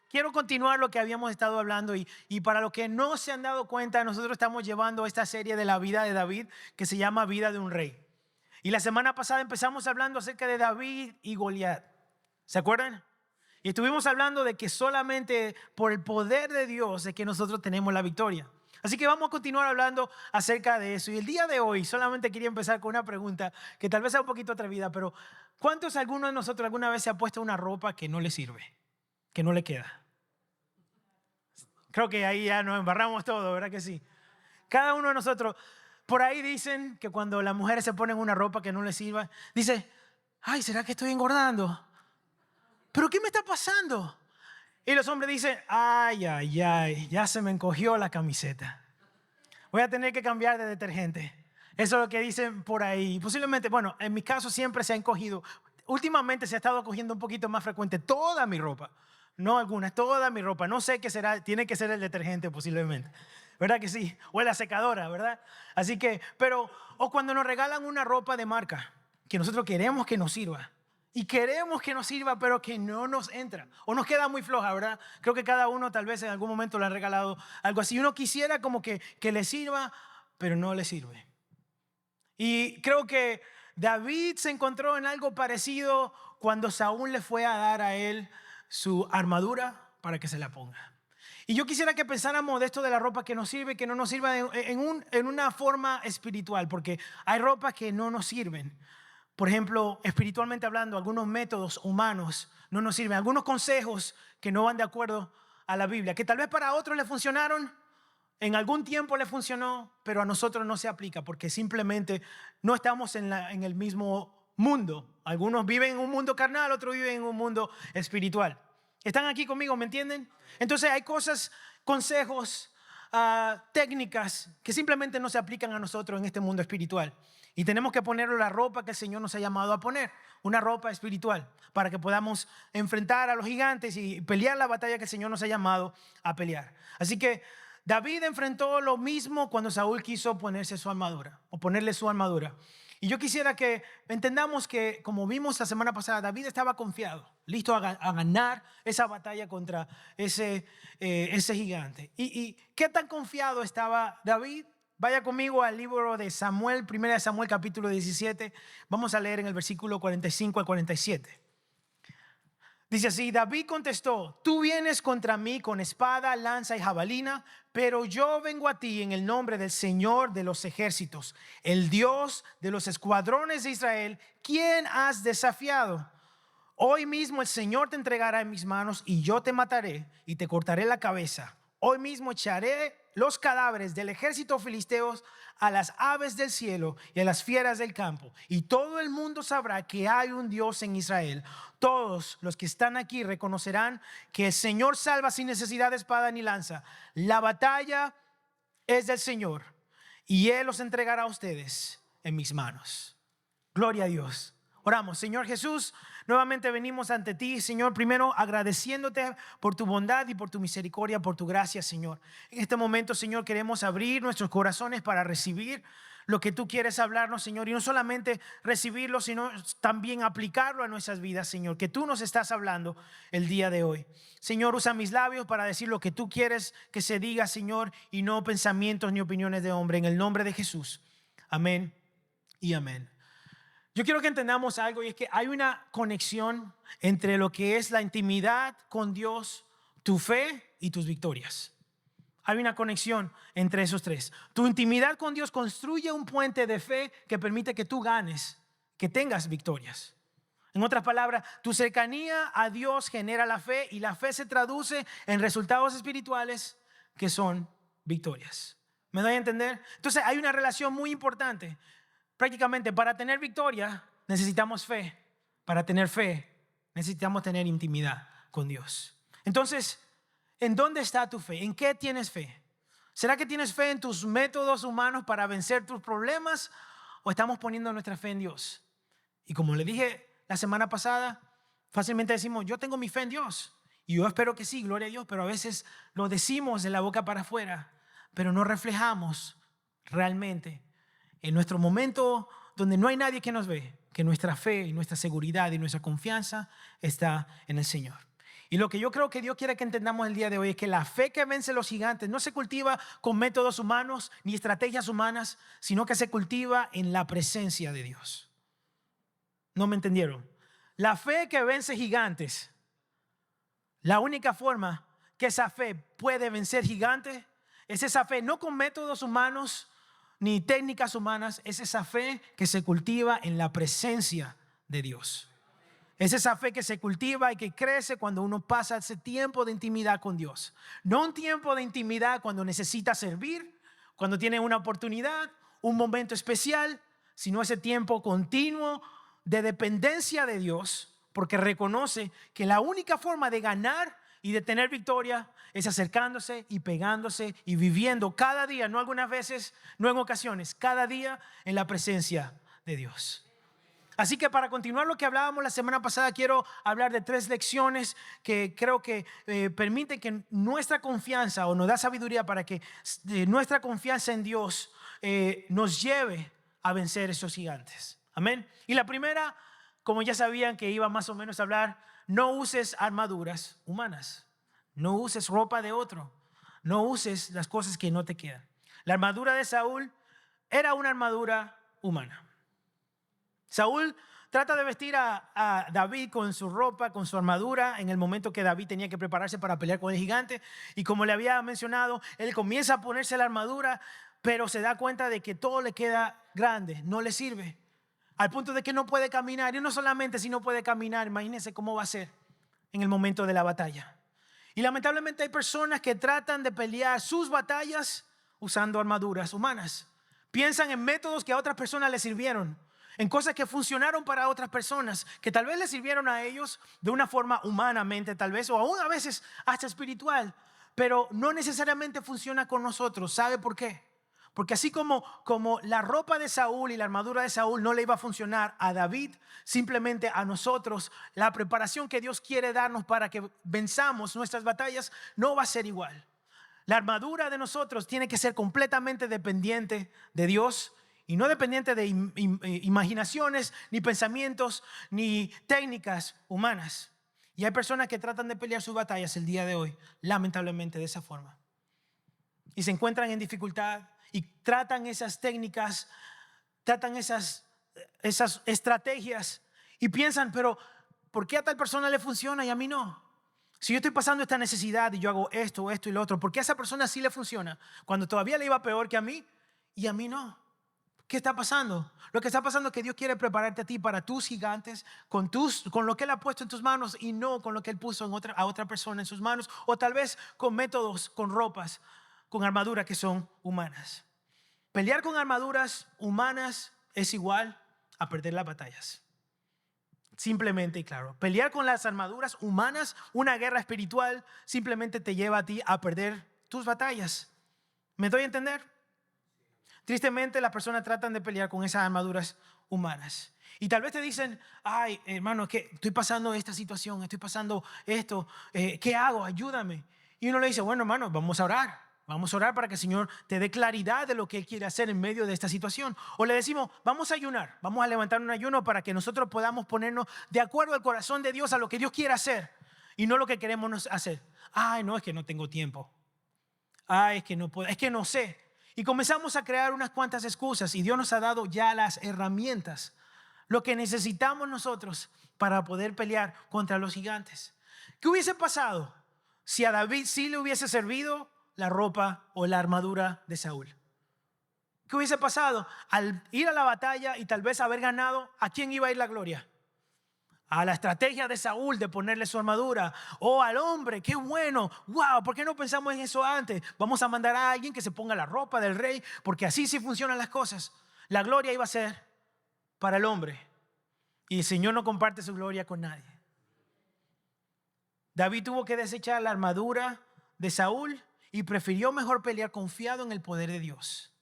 quiero continuar lo que habíamos estado hablando y para los que no se han dado cuenta, nosotros estamos llevando esta serie de la vida de David que se llama Vida de un Rey. Y la semana pasada empezamos hablando acerca de David y Goliat. ¿Se acuerdan? Y estuvimos hablando de que solamente por el poder de Dios es que nosotros tenemos la victoria. Así que vamos a continuar hablando acerca de eso. Y el día de hoy solamente quería empezar con una pregunta que tal vez sea un poquito atrevida, pero alguno de nosotros alguna vez se ha puesto una ropa que no le sirve, que no le queda? Creo que ahí ya nos embarramos todo, ¿verdad que sí? Cada uno de nosotros, por ahí dicen que cuando las mujeres se ponen una ropa que no les sirva, dice, ay, ¿será que estoy engordando? ¿Pero qué me está pasando? Y los hombres dicen, ay, ya se me encogió la camiseta. Voy a tener que cambiar de detergente. Eso es lo que dicen por ahí. Posiblemente, bueno, en mi caso siempre se ha encogido. Últimamente se ha estado cogiendo un poquito más frecuente toda mi ropa. No algunas, toda mi ropa. No sé qué será, tiene que ser el detergente posiblemente. ¿Verdad que sí? O la secadora, ¿verdad? Así que, o cuando nos regalan una ropa de marca que nosotros queremos que nos sirva. Y queremos que nos sirva, pero que no nos entra. O nos queda muy floja, ¿verdad? Creo que cada uno tal vez en algún momento le ha regalado algo así. Uno quisiera como que le sirva, pero no le sirve. Y creo que David se encontró en algo parecido cuando Saúl le fue a dar a él su armadura para que se la ponga. Y yo quisiera que pensáramos de esto de la ropa que nos sirve, que no nos sirva en una forma espiritual, porque hay ropas que no nos sirven. Por ejemplo, espiritualmente hablando, algunos métodos humanos no nos sirven. Algunos consejos que no van de acuerdo a la Biblia, que tal vez para otros le funcionaron, en algún tiempo le funcionó, pero a nosotros no se aplica porque simplemente no estamos en el mismo mundo. Algunos viven en un mundo carnal, otros viven en un mundo espiritual. ¿Están aquí conmigo? ¿Me entienden? Entonces hay cosas, consejos, técnicas que simplemente no se aplican a nosotros en este mundo espiritual. Y tenemos que poner la ropa que el Señor nos ha llamado a poner, una ropa espiritual, para que podamos enfrentar a los gigantes y pelear la batalla que el Señor nos ha llamado a pelear. Así que David enfrentó lo mismo cuando Saúl quiso ponerse su armadura o ponerle su armadura. Y yo quisiera que entendamos que, como vimos la semana pasada, David estaba confiado, listo a ganar esa batalla contra ese gigante. ¿Y qué tan confiado estaba David? Vaya conmigo al libro de Samuel, 1 Samuel capítulo 17. Vamos a leer en el versículo 45 al 47. Dice así: David contestó, tú vienes contra mí con espada, lanza y jabalina, pero yo vengo a ti en el nombre del Señor de los ejércitos, el Dios de los escuadrones de Israel, quien has desafiado. Hoy mismo el Señor te entregará en mis manos y yo te mataré y te cortaré la cabeza. Hoy mismo echaré los cadáveres del ejército filisteos a las aves del cielo y a las fieras del campo. Y todo el mundo sabrá que hay un Dios en Israel. Todos los que están aquí reconocerán que el Señor salva sin necesidad de espada ni lanza. La batalla es del Señor y Él los entregará a ustedes en mis manos. Gloria a Dios. Oramos. Señor Jesús, nuevamente venimos ante ti, Señor, primero agradeciéndote por tu bondad y por tu misericordia, por tu gracia, Señor. En este momento, Señor, queremos abrir nuestros corazones para recibir lo que tú quieres hablarnos, Señor, y no solamente recibirlo, sino también aplicarlo a nuestras vidas, Señor, que tú nos estás hablando el día de hoy. Señor, usa mis labios para decir lo que tú quieres que se diga, Señor, y no pensamientos ni opiniones de hombre, en el nombre de Jesús. Amén y amén. Yo quiero que entendamos algo, y es que hay una conexión entre lo que es la intimidad con Dios, tu fe y tus victorias. Hay una conexión entre esos tres. Tu intimidad con Dios construye un puente de fe que permite que tú ganes, que tengas victorias. En otras palabras, tu cercanía a Dios genera la fe y la fe se traduce en resultados espirituales que son victorias. ¿Me doy a entender? Entonces hay una relación muy importante. Prácticamente para tener victoria necesitamos fe. Para tener fe necesitamos tener intimidad con Dios. Entonces, ¿en dónde está tu fe? ¿En qué tienes fe? ¿Será que tienes fe en tus métodos humanos para vencer tus problemas? ¿O estamos poniendo nuestra fe en Dios? Y como le dije la semana pasada, fácilmente decimos, yo tengo mi fe en Dios. Y yo espero que sí, gloria a Dios, pero a veces lo decimos de la boca para afuera, pero no reflejamos realmente en nuestro momento donde no hay nadie que nos ve, que nuestra fe y nuestra seguridad y nuestra confianza está en el Señor. Y lo que yo creo que Dios quiere que entendamos el día de hoy es que la fe que vence los gigantes no se cultiva con métodos humanos ni estrategias humanas, sino que se cultiva en la presencia de Dios. ¿No me entendieron? La fe que vence gigantes, la única forma que esa fe puede vencer gigantes es esa fe no con métodos humanos ni técnicas humanas, es esa fe que se cultiva en la presencia de Dios. Es esa fe que se cultiva y que crece cuando uno pasa ese tiempo de intimidad con Dios. No un tiempo de intimidad cuando necesita servir, cuando tiene una oportunidad, un momento especial, sino ese tiempo continuo de dependencia de Dios, porque reconoce que la única forma de ganar y de tener victoria es acercándose y pegándose y viviendo cada día, no algunas veces, no en ocasiones, cada día en la presencia de Dios. Así que para continuar lo que hablábamos la semana pasada, quiero hablar de 3 lecciones que creo que permiten que nuestra confianza, o nos da sabiduría para que nuestra confianza en Dios nos lleve a vencer esos gigantes. Amén. Y la primera, como ya sabían que iba más o menos a hablar, no uses armaduras humanas. No uses ropa de otro. No uses las cosas que no te quedan. La armadura de Saúl era una armadura humana. Saúl trata de vestir a David con su ropa, con su armadura, en el momento que David tenía que prepararse para pelear con el gigante. Y como le había mencionado, él comienza a ponerse la armadura, pero se da cuenta de que todo le queda grande, no le sirve. Al punto de que no puede caminar. Y no solamente si no puede caminar, imagínense cómo va a ser en el momento de la batalla. Y lamentablemente hay personas que tratan de pelear sus batallas usando armaduras humanas. Piensan en métodos que a otras personas les sirvieron, en cosas que funcionaron para otras personas, que tal vez les sirvieron a ellos de una forma humanamente tal vez, o aún a veces hasta espiritual, pero no necesariamente funciona con nosotros. ¿Sabe por qué? Porque así como la ropa de Saúl y la armadura de Saúl no le iba a funcionar a David, simplemente a nosotros, la preparación que Dios quiere darnos para que venzamos nuestras batallas no va a ser igual. La armadura de nosotros tiene que ser completamente dependiente de Dios y no dependiente de imaginaciones, ni pensamientos, ni técnicas humanas. Y hay personas que tratan de pelear sus batallas el día de hoy, lamentablemente de esa forma. Y se encuentran en dificultad y tratan esas técnicas, tratan esas estrategias y piensan, pero ¿por qué a tal persona le funciona y a mí no? Si yo estoy pasando esta necesidad y yo hago esto y lo otro, ¿por qué a esa persona sí le funciona cuando todavía le iba peor que a mí y a mí no? ¿Qué está pasando? Lo que está pasando es que Dios quiere prepararte a ti para tus gigantes con lo que Él ha puesto en tus manos y no con lo que Él puso a otra persona en sus manos, o tal vez con métodos, con ropas, con armaduras que son humanas. Pelear con armaduras humanas es igual a perder las batallas. Simplemente y claro. Pelear con las armaduras humanas, una guerra espiritual, simplemente te lleva a ti a perder tus batallas. ¿Me doy a entender? Tristemente las personas tratan de pelear con esas armaduras humanas. Y tal vez te dicen, ay, hermano, es que estoy pasando esta situación, estoy pasando esto, ¿qué hago? Ayúdame. Y uno le dice, bueno, hermano, vamos a orar. Vamos a orar para que el Señor te dé claridad de lo que Él quiere hacer en medio de esta situación. O le decimos, vamos a ayunar, vamos a levantar un ayuno para que nosotros podamos ponernos de acuerdo al corazón de Dios a lo que Dios quiere hacer y no lo que queremos hacer. Ay, no, es que no tengo tiempo. Ay, es que no puedo, es que no sé. Y comenzamos a crear unas cuantas excusas y Dios nos ha dado ya las herramientas, lo que necesitamos nosotros para poder pelear contra los gigantes. ¿Qué hubiese pasado si a David sí le hubiese servido la ropa o la armadura de Saúl? ¿Qué hubiese pasado? Al ir a la batalla y tal vez haber ganado, ¿a quién iba a ir la gloria? A la estrategia de Saúl de ponerle su armadura, o al hombre, qué bueno, wow, ¿por qué no pensamos en eso antes? Vamos a mandar a alguien que se ponga la ropa del rey, porque así sí funcionan las cosas. La gloria iba a ser para el hombre y el Señor no comparte su gloria con nadie. David tuvo que desechar la armadura de Saúl y prefirió mejor pelear confiado en el poder de Dios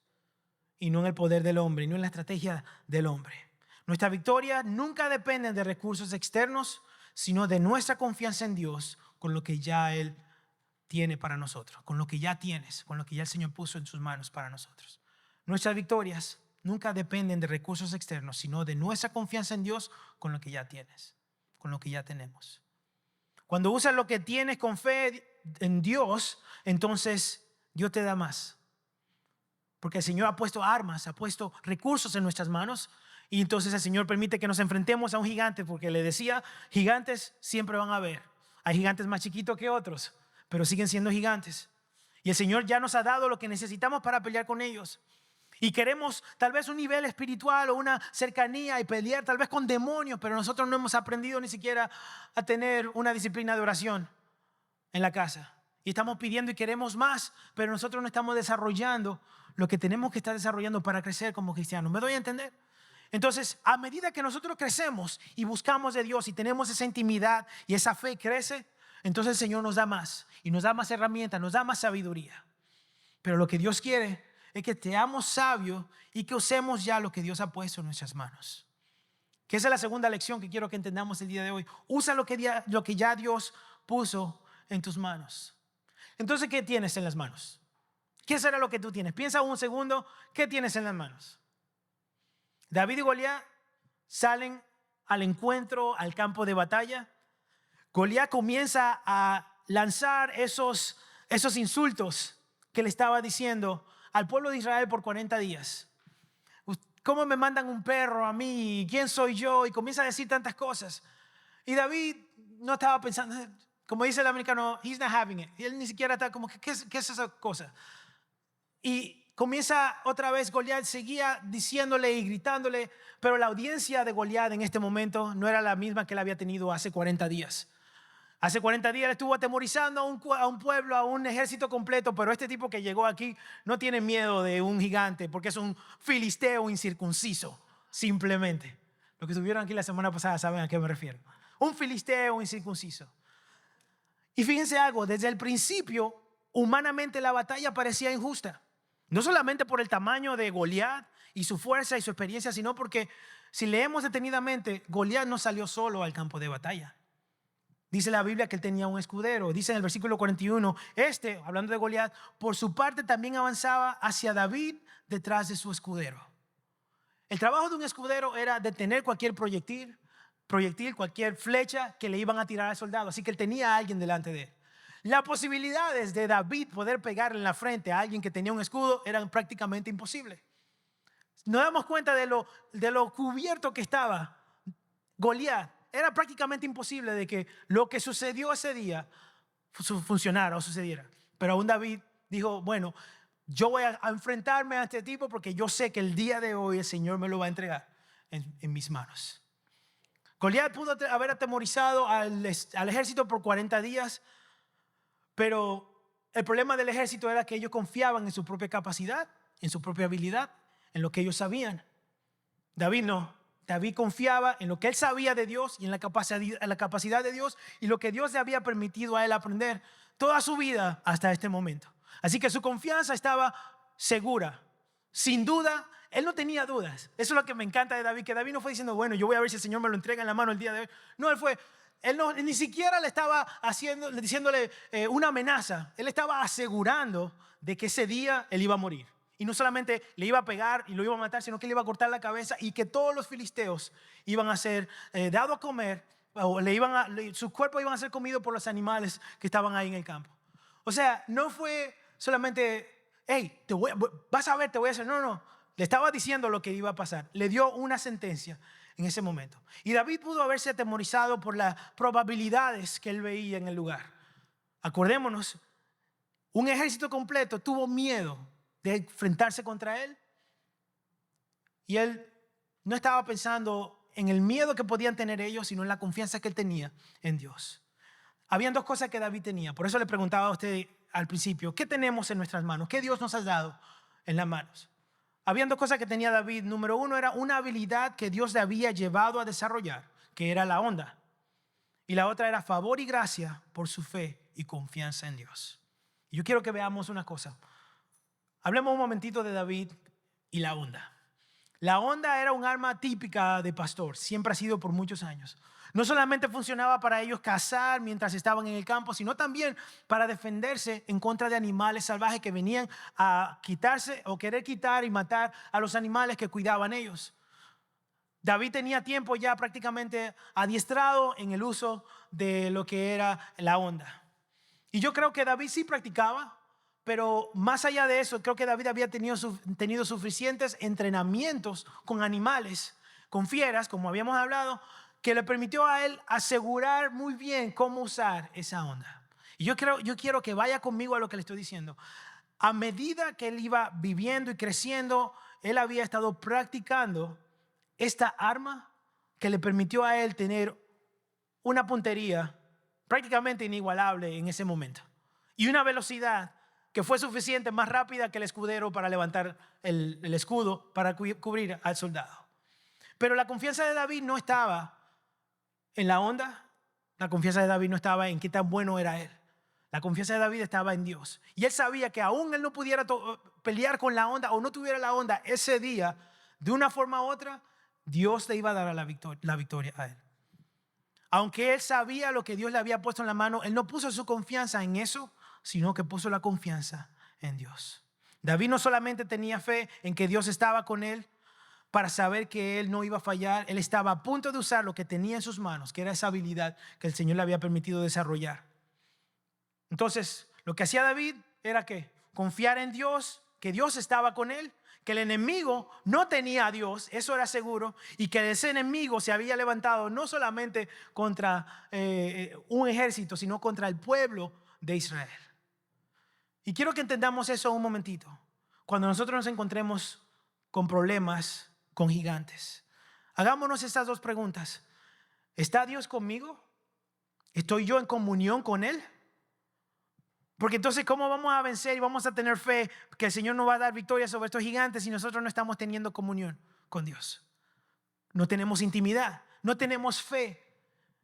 y no en el poder del hombre, y no en la estrategia del hombre. Nuestra victoria nunca depende de recursos externos, sino de nuestra confianza en Dios con lo que ya Él tiene para nosotros, con lo que ya tienes, con lo que ya el Señor puso en sus manos para nosotros. Nuestras victorias nunca dependen de recursos externos, sino de nuestra confianza en Dios con lo que ya tienes, con lo que ya tenemos. Cuando usas lo que tienes con fe en Dios, entonces Dios te da más. Porque el Señor ha puesto armas, ha puesto recursos en nuestras manos. Y entonces el Señor permite que nos enfrentemos a un gigante, porque le decía, gigantes siempre van a haber. Hay gigantes más chiquitos que otros, pero siguen siendo gigantes. Y el Señor ya nos ha dado lo que necesitamos para pelear con ellos. Y queremos tal vez un nivel espiritual o una cercanía y pelear tal vez con demonios, pero nosotros no hemos aprendido ni siquiera a tener una disciplina de oración en la casa. Y estamos pidiendo y queremos más, pero nosotros no estamos desarrollando lo que tenemos que estar desarrollando para crecer como cristianos. ¿Me doy a entender? Entonces, a medida que nosotros crecemos y buscamos de Dios y tenemos esa intimidad y esa fe crece, entonces el Señor nos da más y nos da más herramientas, nos da más sabiduría. Pero lo que Dios quiere es que seamos sabios y que usemos ya lo que Dios ha puesto en nuestras manos. Que esa es la segunda lección que quiero que entendamos el día de hoy. Usa lo que ya Dios puso en tus manos. Entonces, ¿qué tienes en las manos? ¿Qué será lo que tú tienes? Piensa un segundo, ¿qué tienes en las manos? David y Goliat salen al encuentro, al campo de batalla. Goliat comienza a lanzar esos insultos que le estaba diciendo al pueblo de Israel por 40 días. ¿Cómo me mandan un perro a mí? ¿Quién soy yo? Y comienza a decir tantas cosas. Y David no estaba pensando, como dice el americano, he's not having it. Y él ni siquiera está como, ¿qué es esa cosa? Y comienza otra vez Goliat, seguía diciéndole y gritándole, pero la audiencia de Goliat en este momento no era la misma que él había tenido hace 40 días. Hace 40 días estuvo atemorizando a un pueblo, a un ejército completo, pero este tipo que llegó aquí no tiene miedo de un gigante porque es un filisteo incircunciso, simplemente. Los que estuvieron aquí la semana pasada saben a qué me refiero. Un filisteo incircunciso. Y fíjense algo, desde el principio, humanamente la batalla parecía injusta. No solamente por el tamaño de Goliat y su fuerza y su experiencia, sino porque si leemos detenidamente, Goliat no salió solo al campo de batalla. Dice la Biblia que él tenía un escudero. Dice en el versículo 41, hablando de Goliat, por su parte también avanzaba hacia David detrás de su escudero. El trabajo de un escudero era detener cualquier proyectil, cualquier flecha que le iban a tirar al soldado. Así que él tenía a alguien delante de él. Las posibilidades de David poder pegarle en la frente a alguien que tenía un escudo eran prácticamente imposibles. Nos damos cuenta de lo cubierto que estaba Goliat. Era prácticamente imposible de que lo que sucedió ese día funcionara o sucediera. Pero aún David dijo, bueno, yo voy a enfrentarme a este tipo porque yo sé que el día de hoy el Señor me lo va a entregar en mis manos. Goliat pudo haber atemorizado al ejército por 40 días, pero el problema del ejército era que ellos confiaban en su propia capacidad, en su propia habilidad, en lo que ellos sabían. David no. David confiaba en lo que él sabía de Dios y en la capacidad de Dios y lo que Dios le había permitido a él aprender toda su vida hasta este momento. Así que su confianza estaba segura. Sin duda, él no tenía dudas. Eso es lo que me encanta de David, que David no fue diciendo, bueno, yo voy a ver si el Señor me lo entrega en la mano el día de hoy. No, él ni siquiera le estaba diciéndole una amenaza. Él estaba asegurando de que ese día él iba a morir. Y no solamente le iba a pegar y lo iba a matar, sino que le iba a cortar la cabeza y que todos los filisteos iban a ser dados a comer, o sus cuerpos iban a ser comidos por los animales que estaban ahí en el campo. O sea, no fue solamente, hey, vas a ver, te voy a hacer. No. Le estaba diciendo lo que iba a pasar. Le dio una sentencia en ese momento. Y David pudo haberse atemorizado por las probabilidades que él veía en el lugar. Acordémonos, un ejército completo tuvo miedo de enfrentarse contra él. Y él no estaba pensando en el miedo que podían tener ellos, sino en la confianza que él tenía en Dios. Habían dos cosas que David tenía. Por eso le preguntaba a usted al principio, ¿qué tenemos en nuestras manos? ¿Qué Dios nos ha dado en las manos? Habían dos cosas que tenía David. Número uno era una habilidad que Dios le había llevado a desarrollar, que era la onda. Y la otra era favor y gracia por su fe y confianza en Dios. Y yo quiero que veamos una cosa. Hablemos un momentito de David y la onda. La onda era un arma típica de pastor, siempre ha sido por muchos años. No solamente funcionaba para ellos cazar mientras estaban en el campo, sino también para defenderse en contra de animales salvajes que venían a quitarse o querer quitar y matar a los animales que cuidaban ellos. David tenía tiempo ya prácticamente adiestrado en el uso de lo que era la onda. Y yo creo que David sí practicaba, pero más allá de eso, creo que David había tenido suficientes entrenamientos con animales, con fieras, como habíamos hablado, que le permitió a él asegurar muy bien cómo usar esa onda. Y yo quiero que vaya conmigo a lo que le estoy diciendo. A medida que él iba viviendo y creciendo, él había estado practicando esta arma que le permitió a él tener una puntería prácticamente inigualable en ese momento y una velocidad que fue suficiente, más rápida que el escudero para levantar el escudo para cubrir al soldado. Pero la confianza de David no estaba en la onda, la confianza de David no estaba en qué tan bueno era él. La confianza de David estaba en Dios. Y él sabía que aún él no pudiera pelear con la onda o no tuviera la onda ese día, de una forma u otra, Dios le iba a dar la victoria a él. Aunque él sabía lo que Dios le había puesto en la mano, él no puso su confianza en eso, sino que puso la confianza en Dios. David no solamente tenía fe en que Dios estaba con él para saber que él no iba a fallar, él estaba a punto de usar lo que tenía en sus manos, que era esa habilidad que el Señor le había permitido desarrollar. Entonces, lo que hacía David era que confiar en Dios, que Dios estaba con él, que el enemigo no tenía a Dios, eso era seguro, y que ese enemigo se había levantado no solamente contra un ejército, sino contra el pueblo de Israel. Y quiero que entendamos eso un momentito. Cuando nosotros nos encontremos con problemas, con gigantes, hagámonos estas dos preguntas. ¿Está Dios conmigo? ¿Estoy yo en comunión con Él? Porque entonces, ¿cómo vamos a vencer y vamos a tener fe que el Señor nos va a dar victoria sobre estos gigantes si nosotros no estamos teniendo comunión con Dios? No tenemos intimidad, no tenemos fe.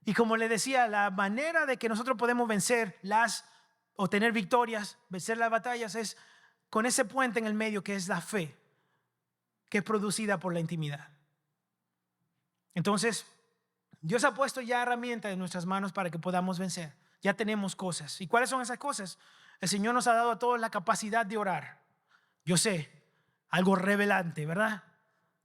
Y como le decía, la manera de que nosotros podemos vencer o tener victorias, vencer las batallas, es con ese puente en el medio que es la fe, que es producida por la intimidad. Entonces, Dios ha puesto ya herramientas en nuestras manos para que podamos vencer. Ya tenemos cosas. ¿Y cuáles son esas cosas? El Señor nos ha dado a todos la capacidad de orar. Yo sé, algo revelante, ¿verdad?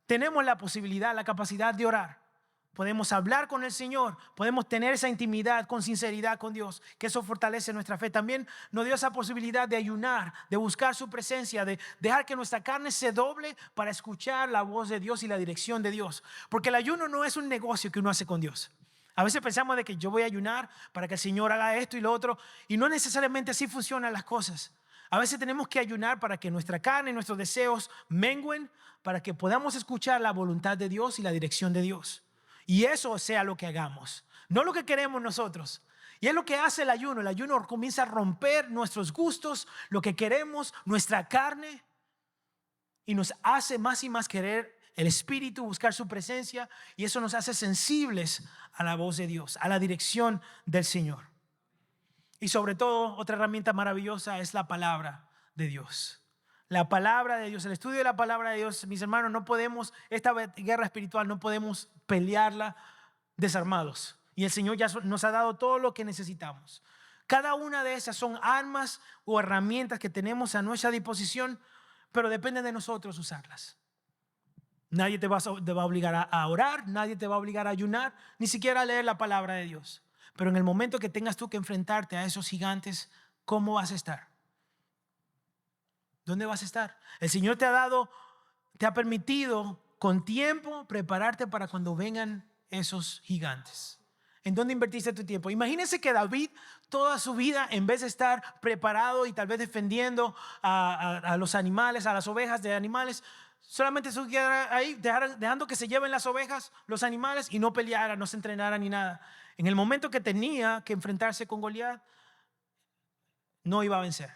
Tenemos la posibilidad, la capacidad de orar. Podemos hablar con el Señor, podemos tener esa intimidad con sinceridad con Dios, que eso fortalece nuestra fe. También nos dio esa posibilidad de ayunar, de buscar su presencia, de dejar que nuestra carne se doble para escuchar la voz de Dios y la dirección de Dios. Porque el ayuno no es un negocio que uno hace con Dios. A veces pensamos de que yo voy a ayunar para que el Señor haga esto y lo otro, y no necesariamente así funcionan las cosas. A veces tenemos que ayunar para que nuestra carne y nuestros deseos menguen, para que podamos escuchar la voluntad de Dios y la dirección de Dios. Y eso sea lo que hagamos, no lo que queremos nosotros. Y es lo que hace el ayuno. El ayuno comienza a romper nuestros gustos, lo que queremos, nuestra carne, y nos hace más y más querer el Espíritu, buscar su presencia, y eso nos hace sensibles a la voz de Dios, a la dirección del Señor. Y sobre todo, otra herramienta maravillosa es la palabra de Dios. La palabra de Dios, el estudio de la palabra de Dios, mis hermanos, no podemos, esta guerra espiritual no podemos pelearla desarmados. Y el Señor ya nos ha dado todo lo que necesitamos. Cada una de esas son armas o herramientas que tenemos a nuestra disposición, pero depende de nosotros usarlas. Nadie te va a obligar a orar, nadie te va a obligar a ayunar, ni siquiera a leer la palabra de Dios. Pero en el momento que tengas tú que enfrentarte a esos gigantes, ¿cómo vas a estar? ¿Dónde vas a estar? El Señor te ha permitido con tiempo prepararte para cuando vengan esos gigantes. ¿En dónde invertiste tu tiempo? Imagínense que David toda su vida, en vez de estar preparado y tal vez defendiendo a los animales, a las ovejas de animales, solamente se quedara ahí dejando que se lleven las ovejas, los animales, y no peleara, no se entrenara ni nada. En el momento que tenía que enfrentarse con Goliat, no iba a vencer.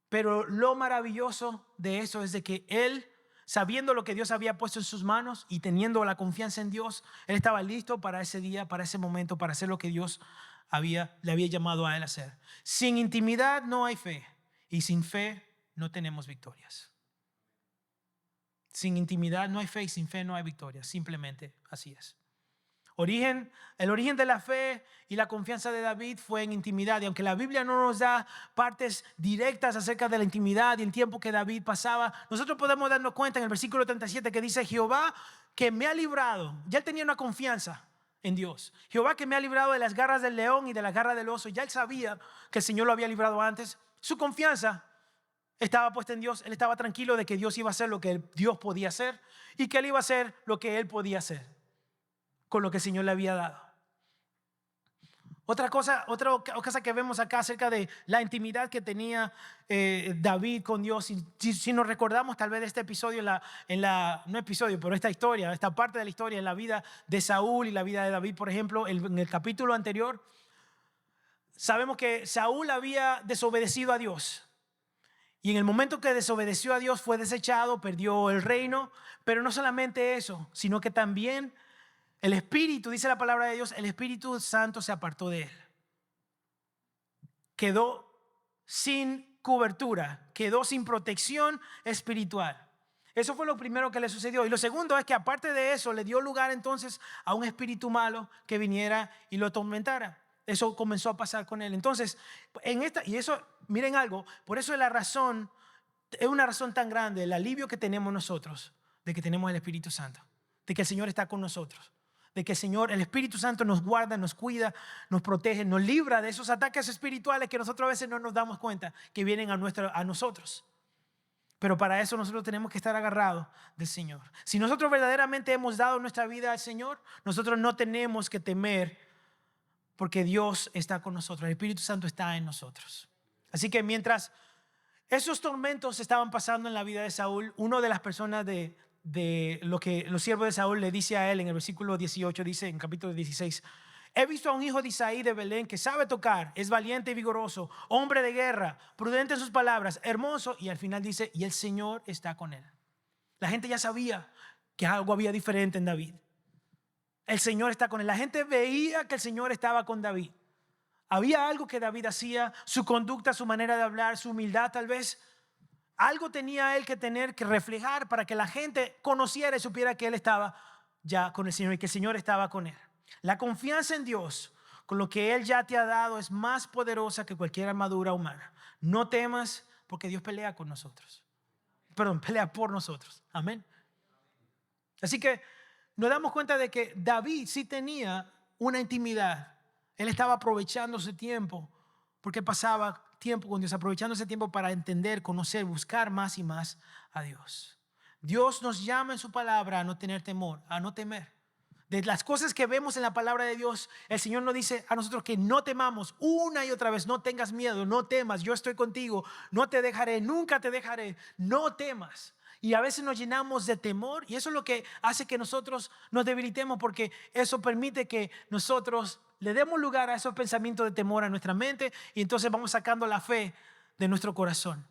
Pero lo maravilloso de eso es de que él, sabiendo lo que Dios había puesto en sus manos y teniendo la confianza en Dios, él estaba listo para ese día, para ese momento, para hacer lo que Dios le había llamado a él a hacer. Sin intimidad no hay fe, y sin fe no tenemos victorias. Sin intimidad no hay fe, y sin fe no hay victorias. Simplemente así es. El origen de la fe y la confianza de David fue en intimidad. Y aunque la Biblia no nos da partes directas acerca de la intimidad y el tiempo que David pasaba, nosotros podemos darnos cuenta en el versículo 37 que dice: Jehová que me ha librado. Ya él tenía una confianza en Dios. Jehová que me ha librado de las garras del león y de las garras del oso. Ya él sabía que el Señor lo había librado antes. Su confianza estaba puesta en Dios. Él estaba tranquilo de que Dios iba a hacer lo que Dios podía hacer y que él iba a hacer lo que él podía hacer con lo que el Señor le había dado. Otra cosa que vemos acá acerca de la intimidad que tenía David con Dios. Si nos recordamos tal vez de este episodio, no episodio, pero esta historia, esta parte de la historia en la vida de Saúl y la vida de David, por ejemplo, en el capítulo anterior, sabemos que Saúl había desobedecido a Dios. Y en el momento que desobedeció a Dios fue desechado, perdió el reino. Pero no solamente eso, sino que también el Espíritu, dice la palabra de Dios, el Espíritu Santo se apartó de él. Quedó sin cobertura, quedó sin protección espiritual. Eso fue lo primero que le sucedió. Y lo segundo es que aparte de eso le dio lugar entonces a un espíritu malo que viniera y lo atormentara. Eso comenzó a pasar con él. Entonces, y eso, miren algo, por eso es una razón tan grande el alivio que tenemos nosotros de que tenemos el Espíritu Santo, de que el Señor está con nosotros, de que el Señor, el Espíritu Santo nos guarda, nos cuida, nos protege, nos libra de esos ataques espirituales que nosotros a veces no nos damos cuenta que vienen a nosotros. Pero para eso nosotros tenemos que estar agarrados del Señor. Si nosotros verdaderamente hemos dado nuestra vida al Señor, nosotros no tenemos que temer porque Dios está con nosotros, el Espíritu Santo está en nosotros. Así que mientras esos tormentos estaban pasando en la vida de Saúl, una de las personas de lo que los siervos de Saúl le dice a él en el versículo 18, dice en capítulo 16: he visto a un hijo de Isaí de Belén que sabe tocar, es valiente y vigoroso, hombre de guerra, prudente en sus palabras, hermoso. Y al final dice: y el Señor está con él. La gente ya sabía que algo había diferente en David. El Señor está con él. La gente veía que el Señor estaba con David. Había algo que David hacía, su conducta, su manera de hablar, su humildad tal vez. Algo tenía él que tener que reflejar para que la gente conociera y supiera que él estaba ya con el Señor y que el Señor estaba con él. La confianza en Dios, con lo que Él ya te ha dado, es más poderosa que cualquier armadura humana. No temas porque Dios pelea con nosotros. Pelea por nosotros. Amén. Así que nos damos cuenta de que David sí tenía una intimidad. Él estaba aprovechando ese tiempo porque pasaba tiempo con Dios, aprovechando ese tiempo para entender, conocer, buscar más y más a Dios. Dios nos llama en su palabra a no tener temor, a no temer. De las cosas que vemos en la palabra de Dios, el Señor nos dice a nosotros que no temamos una y otra vez. No tengas miedo, no temas, yo estoy contigo, no te dejaré, nunca te dejaré, no temas. Y a veces nos llenamos de temor y eso es lo que hace que nosotros nos debilitemos, porque eso permite que nosotros le demos lugar a esos pensamientos de temor a nuestra mente y entonces vamos sacando la fe de nuestro corazón.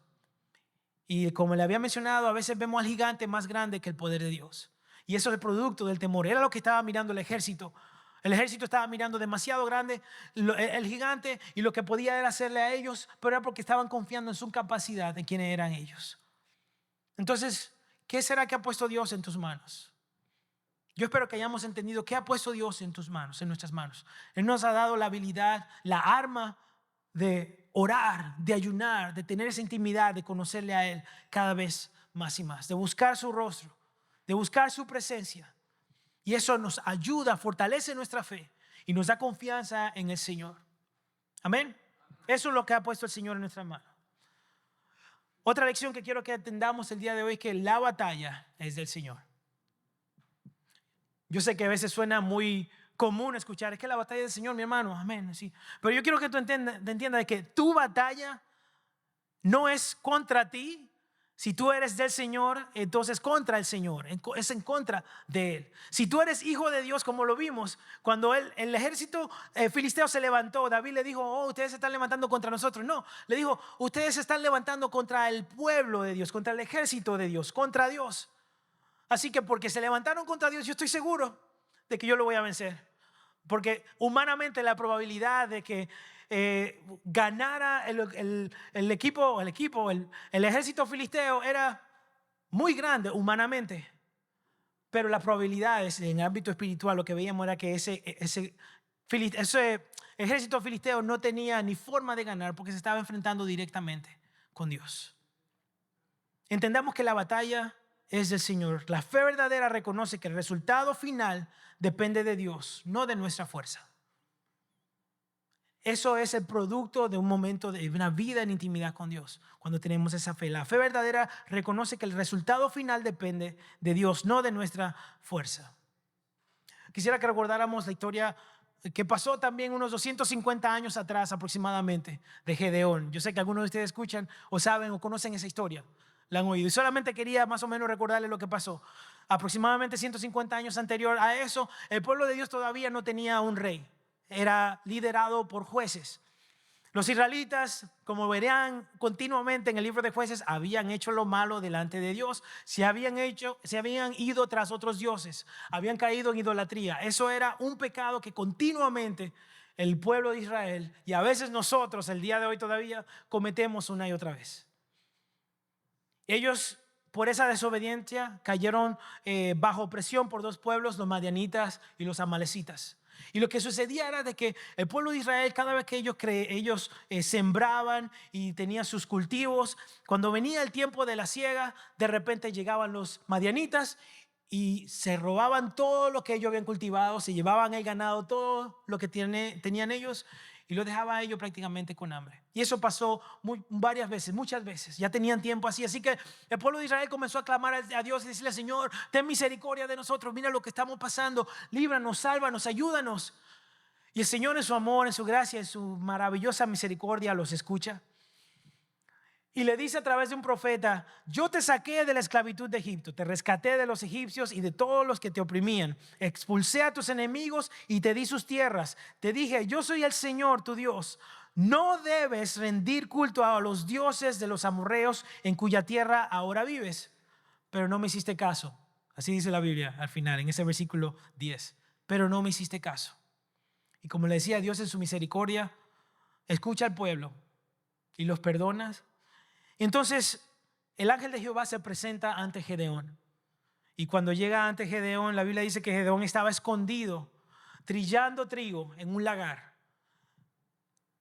Y como le había mencionado, a veces vemos al gigante más grande que el poder de Dios. Y eso es el producto del temor. Era lo que estaba mirando el ejército. El ejército estaba mirando demasiado grande el gigante y lo que podía era hacerle a ellos, pero era porque estaban confiando en su capacidad, en quiénes eran ellos. Entonces, ¿qué será que ha puesto Dios en tus manos? Yo espero que hayamos entendido qué ha puesto Dios en tus manos, en nuestras manos. Él nos ha dado la habilidad, la arma de orar, de ayunar, de tener esa intimidad, de conocerle a Él cada vez más y más, de buscar su rostro, de buscar su presencia. Y eso nos ayuda, fortalece nuestra fe y nos da confianza en el Señor. Amén. Eso es lo que ha puesto el Señor en nuestras manos. Otra lección que quiero que entendamos el día de hoy es que la batalla es del Señor. Yo sé que a veces suena muy común escuchar, es que la batalla es del Señor, mi hermano, amén. Sí. Pero yo quiero que tú entiendas de que tu batalla no es contra ti. Si tú eres del Señor, entonces contra el Señor, es en contra de Él. Si tú eres hijo de Dios, como lo vimos, cuando el ejército filisteo se levantó, David le dijo: oh, ustedes se están levantando contra nosotros. No, le dijo: ustedes se están levantando contra el pueblo de Dios, contra el ejército de Dios, contra Dios. Así que porque se levantaron contra Dios, yo estoy seguro de que yo lo voy a vencer. Porque humanamente la probabilidad de que ganara el ejército filisteo era muy grande humanamente. Pero las probabilidades en el ámbito espiritual, lo que veíamos era que ese ejército filisteo no tenía ni forma de ganar porque se estaba enfrentando directamente con Dios. Entendamos que la batalla es del Señor. La fe verdadera reconoce que el resultado final depende de Dios, no de nuestra fuerza. Eso es el producto de un momento de una vida en intimidad con Dios, cuando tenemos esa fe. La fe verdadera reconoce que el resultado final depende de Dios, no de nuestra fuerza. Quisiera que recordáramos la historia que pasó también unos 250 años atrás aproximadamente de Gedeón. Yo sé que algunos de ustedes escuchan o saben o conocen esa historia, la han oído. Y solamente quería más o menos recordarles lo que pasó. Aproximadamente 150 años anterior a eso, el pueblo de Dios todavía no tenía un rey. Era liderado por jueces. Los israelitas, como verán continuamente en el libro de Jueces, habían hecho lo malo delante de Dios. Se habían ido tras otros dioses, habían caído en idolatría. Eso era un pecado que continuamente el pueblo de Israel, y a veces nosotros el día de hoy todavía, cometemos una y otra vez. Ellos, por esa desobediencia, cayeron bajo presión por dos pueblos, los madianitas y los amalecitas. Y lo que sucedía era de que el pueblo de Israel, cada vez que ellos sembraban y tenían sus cultivos, cuando venía el tiempo de la siega, de repente llegaban los madianitas y se robaban todo lo que ellos habían cultivado, se llevaban el ganado, todo lo que tenían ellos, y lo dejaba a ellos prácticamente con hambre. Y eso pasó varias veces, muchas veces. Ya tenían tiempo así. Así que el pueblo de Israel comenzó a clamar a Dios y decirle: Señor, ten misericordia de nosotros. Mira lo que estamos pasando. Líbranos, sálvanos, ayúdanos. Y el Señor, en su amor, en su gracia, en su maravillosa misericordia, los escucha. Y le dice a través de un profeta: yo te saqué de la esclavitud de Egipto, te rescaté de los egipcios y de todos los que te oprimían. Expulsé a tus enemigos y te di sus tierras. Te dije: yo soy el Señor tu Dios. No debes rendir culto a los dioses de los amorreos en cuya tierra ahora vives. Pero no me hiciste caso. Así dice la Biblia al final, en ese versículo 10. Pero no me hiciste caso. Y como le decía, Dios en su misericordia escucha al pueblo y los perdonas. Entonces el ángel de Jehová se presenta ante Gedeón. Y cuando llega ante Gedeón, la Biblia dice que Gedeón estaba escondido, trillando trigo en un lagar.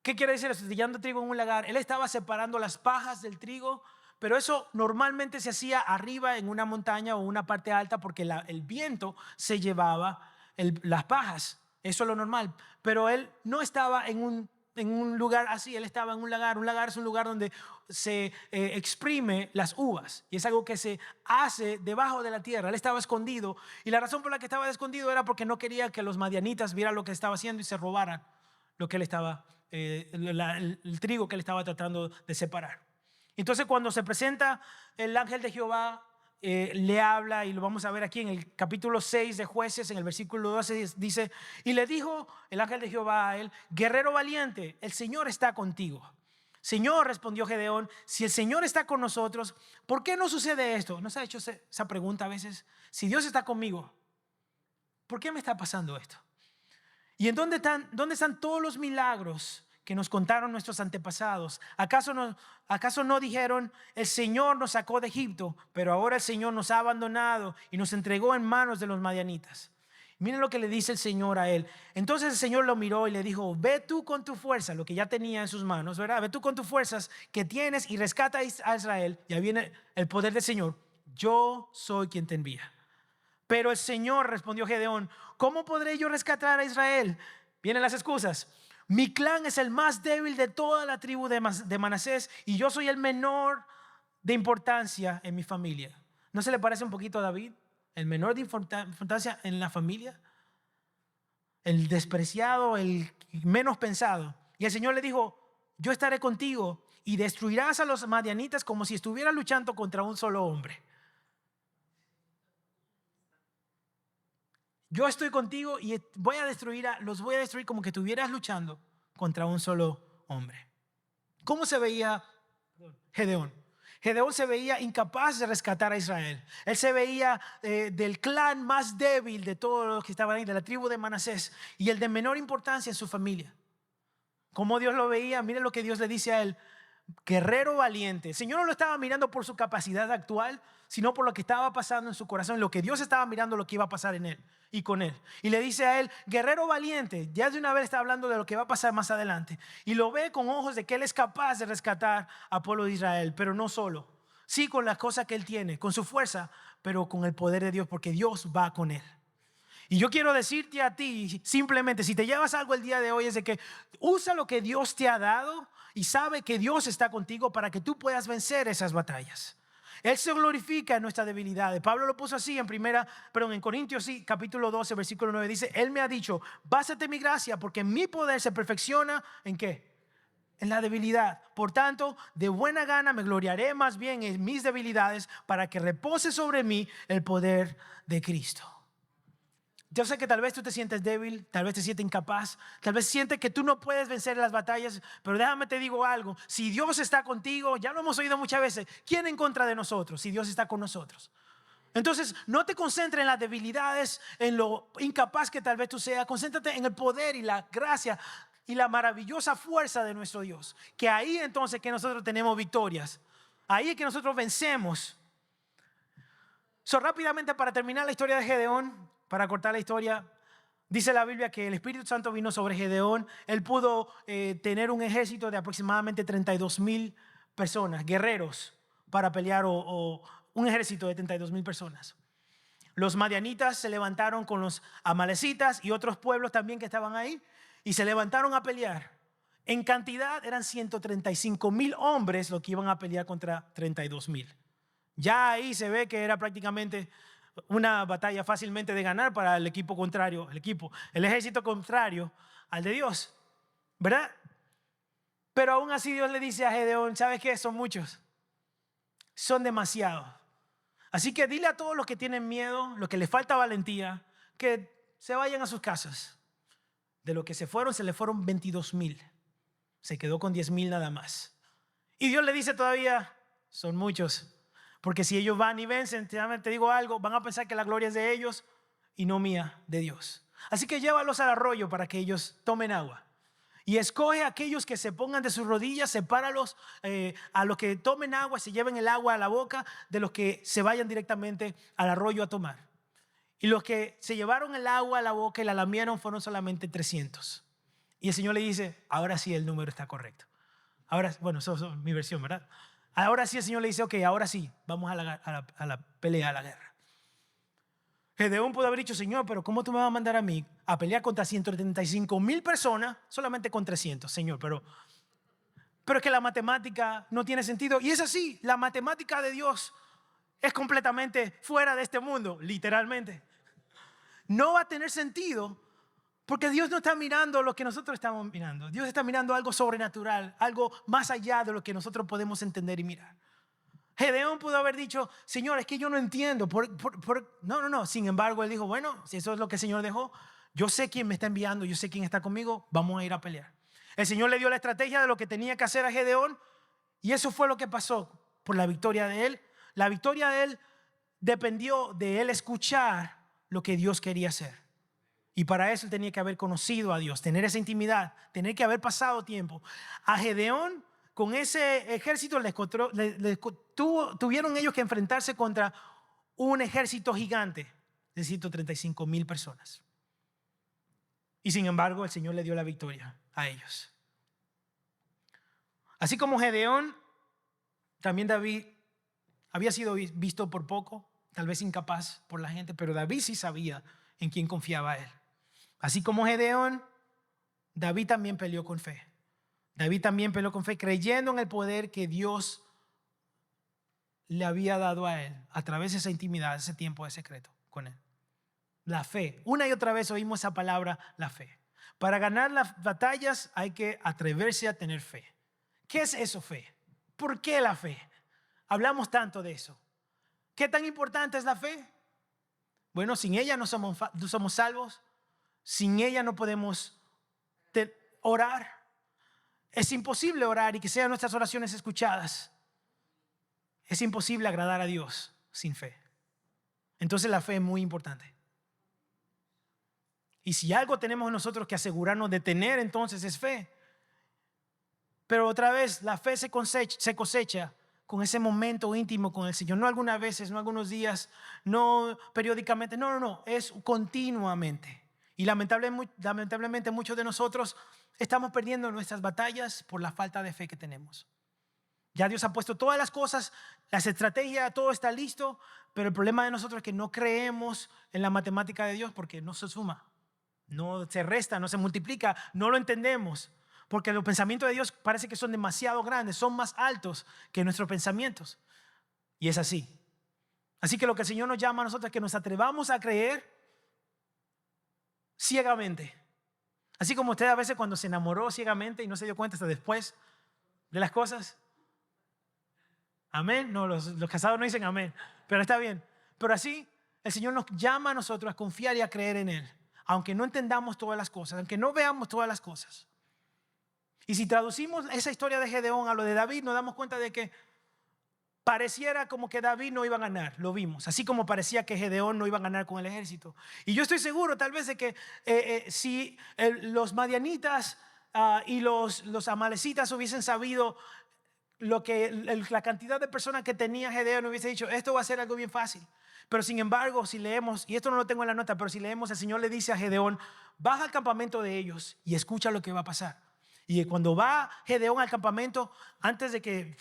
¿Qué quiere decir eso? Trillando trigo en un lagar. Él estaba separando las pajas del trigo, pero eso normalmente se hacía arriba en una montaña o una parte alta, porque el viento se llevaba las pajas. Eso es lo normal. Pero él no estaba en un lugar así, él estaba en un lagar. Un lagar es un lugar donde se exprime las uvas, y es algo que se hace debajo de la tierra. Él estaba escondido, y la razón por la que estaba escondido era porque no quería que los madianitas vieran lo que estaba haciendo y se robaran lo que él estaba, el trigo que él estaba tratando de separar. Entonces, cuando se presenta el ángel de Jehová, le habla, y lo vamos a ver aquí en el capítulo 6 de Jueces, en el versículo 12 dice: y le dijo el ángel de Jehová a él: guerrero valiente, el Señor está contigo. Señor, respondió Gedeón, si el Señor está con nosotros, ¿por qué no sucede esto? ¿No se ha hecho esa pregunta a veces? Si Dios está conmigo, ¿por qué me está pasando esto? ¿Y en dónde están todos los milagros que nos contaron nuestros antepasados? ¿Acaso no dijeron: el Señor nos sacó de Egipto, pero ahora el Señor nos ha abandonado y nos entregó en manos de los madianitas? Miren lo que le dice el Señor a él. Entonces el Señor lo miró y le dijo: ve tú con tu fuerza, lo que ya tenía en sus manos, ¿verdad? Ve tú con tus fuerzas que tienes y rescata a Israel. Ya viene el poder del Señor. Yo soy quien te envía. Pero el Señor, respondió Gedeón: ¿cómo podré yo rescatar a Israel? Vienen las excusas. Mi clan es el más débil de toda la tribu de Manasés, y yo soy el menor de importancia en mi familia. ¿No se le parece un poquito a David? El menor de importancia en la familia, el despreciado, el menos pensado. Y el Señor le dijo: yo estaré contigo y destruirás a los madianitas como si estuvieras luchando contra un solo hombre. Yo estoy contigo y los voy a destruir como que estuvieras luchando contra un solo hombre. ¿Cómo se veía Gedeón? Gedeón se veía incapaz de rescatar a Israel. Él se veía del clan más débil de todos los que estaban ahí, de la tribu de Manasés, y el de menor importancia en su familia. ¿Cómo Dios lo veía? Miren lo que Dios le dice a él: guerrero valiente. El Señor no lo estaba mirando por su capacidad actual, sino por lo que estaba pasando en su corazón, lo que Dios estaba mirando, lo que iba a pasar en él y con él. Y le dice a él, guerrero valiente. Ya de una vez está hablando de lo que va a pasar más adelante. Y lo ve con ojos de que él es capaz de rescatar al pueblo de Israel, pero no solo. Sí, con las cosas que él tiene, con su fuerza, pero con el poder de Dios, porque Dios va con él. Y yo quiero decirte a ti, simplemente, si te llevas algo el día de hoy, es de que usa lo que Dios te ha dado y sabe que Dios está contigo para que tú puedas vencer esas batallas. Él se glorifica en nuestras debilidades. Pablo lo puso así en Corintios, sí, capítulo 12, versículo 9. Dice, Él me ha dicho, básate en mi gracia, porque mi poder se perfecciona, ¿en qué? En la debilidad. Por tanto, de buena gana me gloriaré más bien en mis debilidades para que repose sobre mí el poder de Cristo. Yo sé que tal vez tú te sientes débil, tal vez te sientes incapaz, tal vez sientes que tú no puedes vencer las batallas, pero déjame te digo algo, si Dios está contigo, ya lo hemos oído muchas veces, ¿quién en contra de nosotros si Dios está con nosotros? Entonces, no te concentres en las debilidades, en lo incapaz que tal vez tú seas, concéntrate en el poder y la gracia y la maravillosa fuerza de nuestro Dios, que ahí entonces que nosotros tenemos victorias, ahí es que nosotros vencemos. Rápidamente para terminar la historia de Gedeón, para cortar la historia, dice la Biblia que el Espíritu Santo vino sobre Gedeón. Él pudo tener un ejército de aproximadamente 32,000 personas, guerreros, para pelear o un ejército de 32,000 personas. Los madianitas se levantaron con los amalecitas y otros pueblos también que estaban ahí y se levantaron a pelear. En cantidad eran 135,000 hombres los que iban a pelear contra 32,000. Ya ahí se ve que era prácticamente una batalla fácilmente de ganar para el equipo contrario, el ejército contrario al de Dios, ¿verdad? Pero aún así Dios le dice a Gedeón, ¿sabes qué? Son muchos, son demasiados. Así que dile a todos los que tienen miedo, los que les falta valentía, que se vayan a sus casas. De los que se le fueron 22,000. Se quedó con 10,000 nada más. Y Dios le dice todavía, son muchos. Porque si ellos van y vencen, te digo algo, van a pensar que la gloria es de ellos y no mía, de Dios. Así que llévalos al arroyo para que ellos tomen agua. Y escoge a aquellos que se pongan de sus rodillas, sepáralos a los que tomen agua, se lleven el agua a la boca, de los que se vayan directamente al arroyo a tomar. Y los que se llevaron el agua a la boca y la lamieron fueron solamente 300. Y el Señor le dice, ahora sí el número está correcto. Ahora, bueno, eso es mi versión, ¿verdad? Ahora sí el Señor le dice, ok, ahora sí, vamos a la pelea, a la guerra. Gedeón pudo haber dicho, Señor, pero ¿cómo tú me vas a mandar a mí a pelear contra 135,000 personas solamente con 300, Señor? Pero es que la matemática no tiene sentido. Y es así, la matemática de Dios es completamente fuera de este mundo, literalmente. No va a tener sentido porque Dios no está mirando lo que nosotros estamos mirando. Dios está mirando algo sobrenatural, algo más allá de lo que nosotros podemos entender y mirar. Gedeón pudo haber dicho, Señor, es que yo no entiendo. No. Sin embargo, él dijo, bueno, si eso es lo que el Señor dejó, yo sé quién me está enviando, yo sé quién está conmigo, vamos a ir a pelear. El Señor le dio la estrategia de lo que tenía que hacer a Gedeón y eso fue lo que pasó por la victoria de él. La victoria de él dependió de él escuchar lo que Dios quería hacer. Y para eso él tenía que haber conocido a Dios, tener esa intimidad, tener que haber pasado tiempo. A Gedeón, con ese ejército, tuvieron ellos que enfrentarse contra un ejército gigante de 135,000 personas. Y sin embargo, el Señor le dio la victoria a ellos. Así como Gedeón, también David había sido visto por poco, tal vez incapaz por la gente, pero David sí sabía en quién confiaba él. Así como Gedeón, David también peleó con fe. David también peleó con fe, creyendo en el poder que Dios le había dado a él a través de esa intimidad, ese tiempo de secreto con él. La fe. Una y otra vez oímos esa palabra, la fe. Para ganar las batallas hay que atreverse a tener fe. ¿Qué es eso, fe? ¿Por qué la fe? Hablamos tanto de eso. ¿Qué tan importante es la fe? Bueno, sin ella no somos salvos. Sin ella no podemos orar. Es imposible orar y que sean nuestras oraciones escuchadas. Es imposible agradar a Dios sin fe. Entonces la fe es muy importante. Y si algo tenemos nosotros que asegurarnos de tener, entonces es fe. Pero otra vez, la fe se cosecha con ese momento íntimo con el Señor. No algunas veces, no algunos días, no periódicamente. No. Es continuamente. Y lamentablemente muchos de nosotros estamos perdiendo nuestras batallas por la falta de fe que tenemos. Ya Dios ha puesto todas las cosas, las estrategias, todo está listo. Pero el problema de nosotros es que no creemos en la matemática de Dios porque no se suma, no se resta, no se multiplica, no lo entendemos. Porque los pensamientos de Dios parece que son demasiado grandes, son más altos que nuestros pensamientos. Y es así. Así que lo que el Señor nos llama a nosotros es que nos atrevamos a creer ciegamente. Así como usted a veces cuando se enamoró ciegamente y no se dio cuenta hasta después de las cosas. Amén. No, los casados no dicen amén, pero está bien. Pero así el Señor nos llama a nosotros a confiar y a creer en Él. Aunque no entendamos todas las cosas, aunque no veamos todas las cosas. Y si traducimos esa historia de Gedeón a lo de David, nos damos cuenta de que pareciera como que David no iba a ganar, lo vimos. Así como parecía que Gedeón no iba a ganar con el ejército. Y yo estoy seguro tal vez de que si los madianitas y los amalecitas hubiesen sabido la cantidad de personas que tenía Gedeón, hubiese dicho, esto va a ser algo bien fácil. Pero sin embargo, si leemos, y esto no lo tengo en la nota, pero si leemos, el Señor le dice a Gedeón, baja al campamento de ellos y escucha lo que va a pasar. Y cuando va Gedeón al campamento, antes de que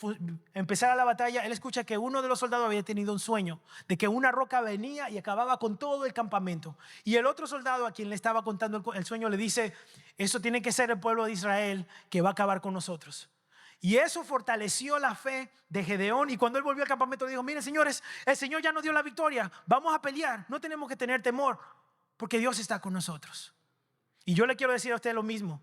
empezara la batalla, él escucha que uno de los soldados había tenido un sueño de que una roca venía y acababa con todo el campamento. Y el otro soldado a quien le estaba contando el sueño le dice, eso tiene que ser el pueblo de Israel que va a acabar con nosotros. Y eso fortaleció la fe de Gedeón. Y cuando él volvió al campamento dijo, miren señores, el Señor ya nos dio la victoria, vamos a pelear, no tenemos que tener temor porque Dios está con nosotros. Y yo le quiero decir a usted lo mismo.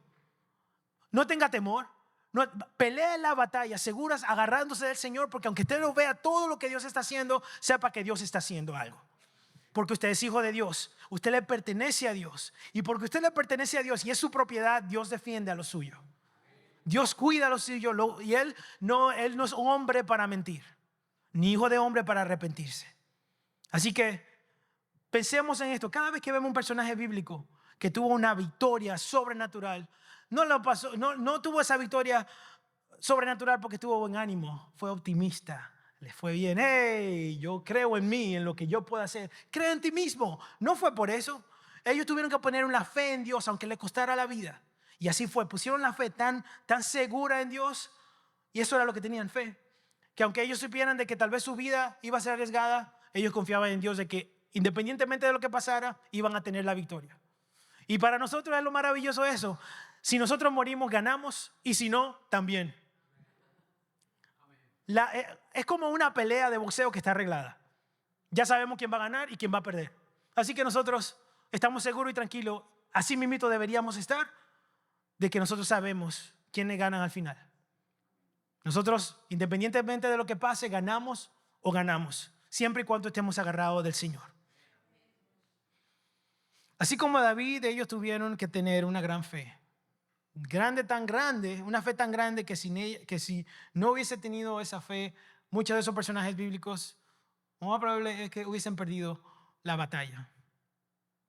No tenga temor, no, pelee la batalla seguras agarrándose del Señor, porque aunque usted lo vea todo lo que Dios está haciendo, sepa que Dios está haciendo algo. Porque usted es hijo de Dios, usted le pertenece a Dios, y porque usted le pertenece a Dios y es su propiedad, Dios defiende a lo suyo. Dios cuida a lo suyo y Él no es hombre para mentir, ni hijo de hombre para arrepentirse. Así que pensemos en esto, cada vez que vemos un personaje bíblico que tuvo una victoria sobrenatural, no tuvo esa victoria sobrenatural porque tuvo buen ánimo, fue optimista, le fue bien. Hey, yo creo en mí, en lo que yo puedo hacer. Cree en ti mismo. No fue por eso. Ellos tuvieron que poner una fe en Dios, aunque les costara la vida. Y así fue. Pusieron la fe tan segura en Dios, y eso era lo que tenían fe. Que aunque ellos supieran de que tal vez su vida iba a ser arriesgada, ellos confiaban en Dios de que independientemente de lo que pasara, iban a tener la victoria. Y para nosotros es lo maravilloso eso. Si nosotros morimos, ganamos, y si no, también. Es como una pelea de boxeo que está arreglada. Ya sabemos quién va a ganar y quién va a perder. Así que nosotros estamos seguros y tranquilos. Así mismito deberíamos estar, de que nosotros sabemos quiénes ganan al final. Nosotros, independientemente de lo que pase, ganamos o ganamos, siempre y cuando estemos agarrados del Señor. Así como David, ellos tuvieron que tener una gran fe. Tan grande, una fe tan grande que si no hubiese tenido esa fe, muchos de esos personajes bíblicos, lo más probable es que hubiesen perdido la batalla.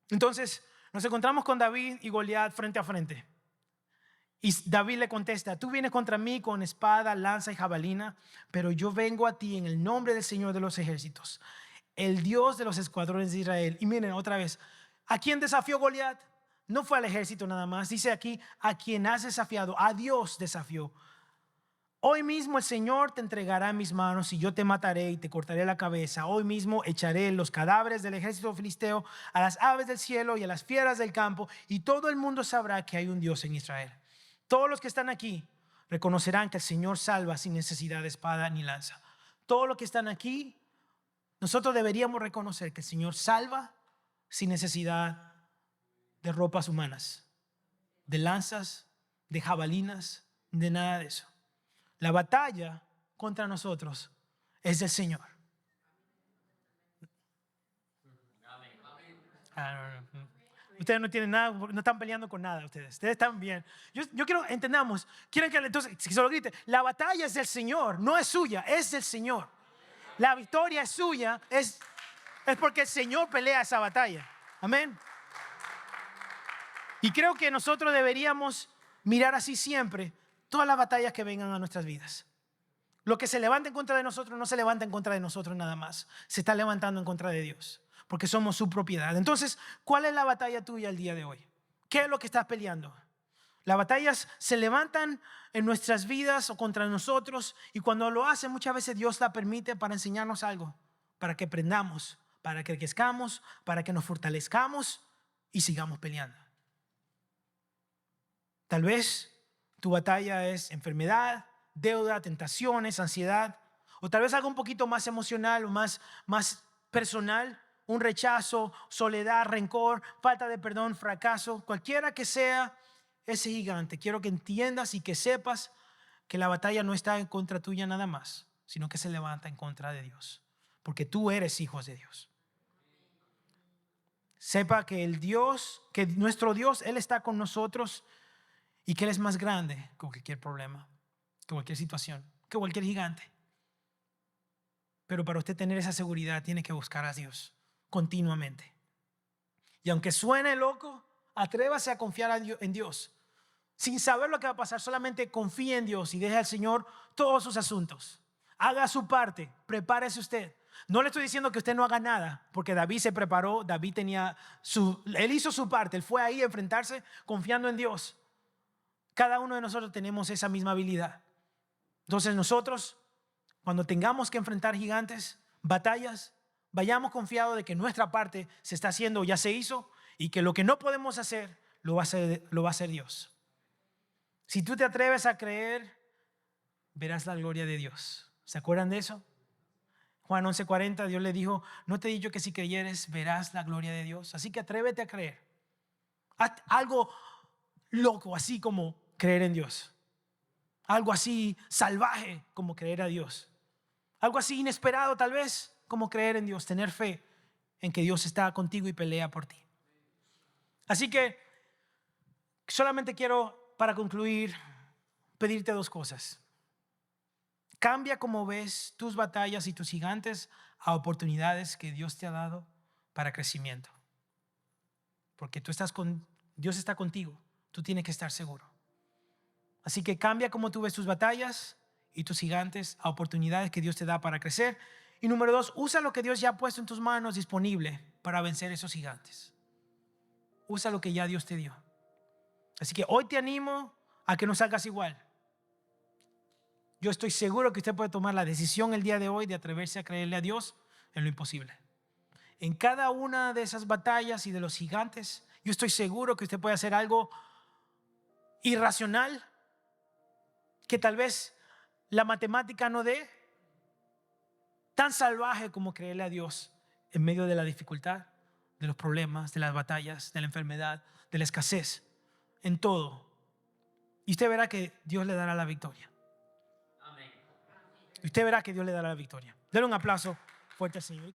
Entonces, nos encontramos con David y Goliat frente a frente. Y David le contesta, tú vienes contra mí con espada, lanza y jabalina, pero yo vengo a ti en el nombre del Señor de los ejércitos, el Dios de los escuadrones de Israel. Y miren otra vez, ¿a quién desafió Goliat? No fue al ejército nada más. Dice aquí, a quien has desafiado, a Dios desafió. Hoy mismo el Señor te entregará en mis manos y yo te mataré y te cortaré la cabeza. Hoy mismo echaré los cadáveres del ejército filisteo a las aves del cielo y a las fieras del campo, y todo el mundo sabrá que hay un Dios en Israel. Todos los que están aquí reconocerán que el Señor salva sin necesidad de espada ni lanza. Todos los que están aquí, nosotros deberíamos reconocer que el Señor salva sin necesidad de ropas humanas, de lanzas, de jabalinas, de nada de eso. La batalla contra nosotros es del Señor. Ustedes no tienen nada, no están peleando con nada ustedes están bien. Yo quiero, entendamos, quieren que entonces, si se lo grite, la batalla es del Señor, no es suya, es del Señor. La victoria es suya, es porque el Señor pelea esa batalla. Amén. Y creo que nosotros deberíamos mirar así siempre todas las batallas que vengan a nuestras vidas. Lo que se levanta en contra de nosotros no se levanta en contra de nosotros nada más. Se está levantando en contra de Dios, porque somos su propiedad. Entonces, ¿cuál es la batalla tuya el día de hoy? ¿Qué es lo que estás peleando? Las batallas se levantan en nuestras vidas o contra nosotros, y cuando lo hacen muchas veces Dios la permite para enseñarnos algo, para que aprendamos, para que crezcamos, para que nos fortalezcamos y sigamos peleando. Tal vez tu batalla es enfermedad, deuda, tentaciones, ansiedad, o tal vez algo un poquito más emocional o más personal, un rechazo, soledad, rencor, falta de perdón, fracaso, cualquiera que sea ese gigante. Quiero que entiendas y que sepas que la batalla no está en contra tuya nada más, sino que se levanta en contra de Dios, porque tú eres hijo de Dios. Sepa que que nuestro Dios, Él está con nosotros y que Él es más grande que cualquier problema, que cualquier situación, que cualquier gigante. Pero para usted tener esa seguridad tiene que buscar a Dios continuamente. Y aunque suene loco, atrévase a confiar en Dios. Sin saber lo que va a pasar, solamente confíe en Dios y deje al Señor todos sus asuntos. Haga su parte, prepárese usted. No le estoy diciendo que usted no haga nada, porque David se preparó, él hizo su parte, él fue ahí a enfrentarse confiando en Dios. Cada uno de nosotros tenemos esa misma habilidad. Entonces nosotros, cuando tengamos que enfrentar gigantes, batallas, vayamos confiados de que nuestra parte se está haciendo o ya se hizo, y que lo que no podemos hacer lo va a hacer Dios. Si tú te atreves a creer, verás la gloria de Dios. ¿Se acuerdan de eso? Juan 11:40, Dios le dijo, no te he dicho que si creyeres verás la gloria de Dios. Así que atrévete a creer. Haz algo loco, así como creer en Dios. Algo así salvaje como creer a Dios. Algo así inesperado tal vez como creer en Dios. Tener fe en que Dios está contigo y pelea por ti. Así que solamente quiero, para concluir, pedirte dos cosas. Cambia cómo ves tus batallas y tus gigantes a oportunidades que Dios te ha dado para crecimiento. Porque Dios está contigo. Tú tienes que estar seguro. Así que cambia cómo tú ves tus batallas y tus gigantes a oportunidades que Dios te da para crecer. Y número 2, usa lo que Dios ya ha puesto en tus manos disponible para vencer esos gigantes. Usa lo que ya Dios te dio. Así que hoy te animo a que no salgas igual. Yo estoy seguro que usted puede tomar la decisión el día de hoy de atreverse a creerle a Dios en lo imposible. En cada una de esas batallas y de los gigantes, yo estoy seguro que usted puede hacer algo irracional que tal vez la matemática no dé, tan salvaje como creerle a Dios en medio de la dificultad, de los problemas, de las batallas, de la enfermedad, de la escasez, en todo. Y usted verá que Dios le dará la victoria. Amén. Y usted verá que Dios le dará la victoria. Denle un aplauso fuerte al Señor.